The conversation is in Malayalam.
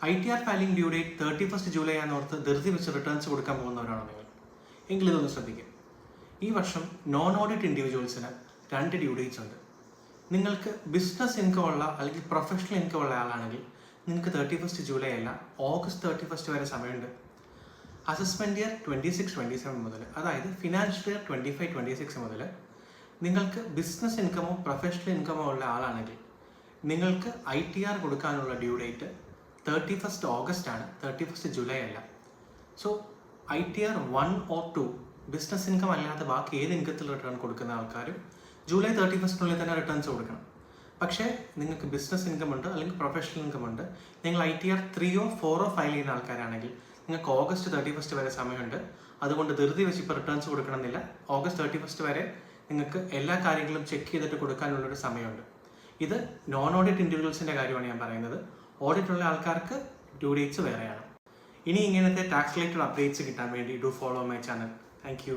ITR filing due date 31 July ആണെന്നോർത്ത് ധൃതി വെച്ച് റിട്ടേൺസ് കൊടുക്കാൻ പോകുന്നവരാണോ നിങ്ങൾ? എങ്കിൽ ഇതൊന്ന് ശ്രദ്ധിക്കും. ഈ വർഷം നോൺ ഓഡിറ്റ് ഇൻഡിവിജ്വൽസിന് 2 ഡ്യൂ ഡേറ്റ്സ് ഉണ്ട്. നിങ്ങൾക്ക് ബിസിനസ് ഇൻകം ഉള്ള അല്ലെങ്കിൽ പ്രൊഫഷണൽ ഇൻകം ഉള്ള ആളാണെങ്കിൽ നിങ്ങൾക്ക് 31 ജൂലൈ അല്ല ഓഗസ്റ്റ് 31 വരെ സമയമുണ്ട്. അസസ്മെന്റ് ഇയർ 26-27 മുതൽ, അതായത് ഫിനാൻഷ്യൽ ഇയർ 25-26 മുതൽ നിങ്ങൾക്ക് ബിസിനസ് ഇൻകമോ പ്രൊഫഷണൽ ഇൻകമോ ഉള്ള ആളാണെങ്കിൽ നിങ്ങൾക്ക് ITR കൊടുക്കാനുള്ള ഡ്യൂ ഡേറ്റ് 31 ഓഗസ്റ്റ് ആണ്, 31 ജൂലൈ അല്ല. So ITR 1 or 2 business income അല്ലാതെ ബാക്കി ഏത് ഇൻകത്തിൽ റിട്ടേൺ കൊടുക്കുന്ന ആൾക്കാരും ജൂലൈ 31 തന്നെ റിട്ടേൺസ് കൊടുക്കണം. പക്ഷേ നിങ്ങൾക്ക് ബിസിനസ് ഇൻകം ഉണ്ട് അല്ലെങ്കിൽ പ്രൊഫഷണൽ ഇൻകം ഉണ്ട്, നിങ്ങൾ ITR 3 or 4 ഫയൽ ചെയ്യുന്ന ആൾക്കാരാണെങ്കിൽ നിങ്ങൾക്ക് ഓഗസ്റ്റ് 31 വരെ സമയമുണ്ട്. അതുകൊണ്ട് ധൃതി വെച്ച് ഇപ്പോൾ റിട്ടേൺസ് കൊടുക്കണമെന്നില്ല. ഓഗസ്റ്റ് 31 വരെ നിങ്ങൾക്ക് എല്ലാ കാര്യങ്ങളും ചെക്ക് ചെയ്തിട്ട് കൊടുക്കാനുള്ളൊരു സമയമുണ്ട്. ഇത് നോൺ ഓഡിറ്റ് ഇൻഡിവിജ്വൽസിൻ്റെ കാര്യമാണ് ഞാൻ പറയുന്നത്. ഓഡിറ്റ് ഉള്ള ആൾക്കാർക്ക് ഡ്യൂ ഡേറ്റ്സ് വേറെയാണ്. ഇനി ഇങ്ങനത്തെ ടാക്സ് റിലേറ്റഡ് അപ്ഡേറ്റ്സ് കിട്ടാൻ വേണ്ടി do follow my channel. Thank you.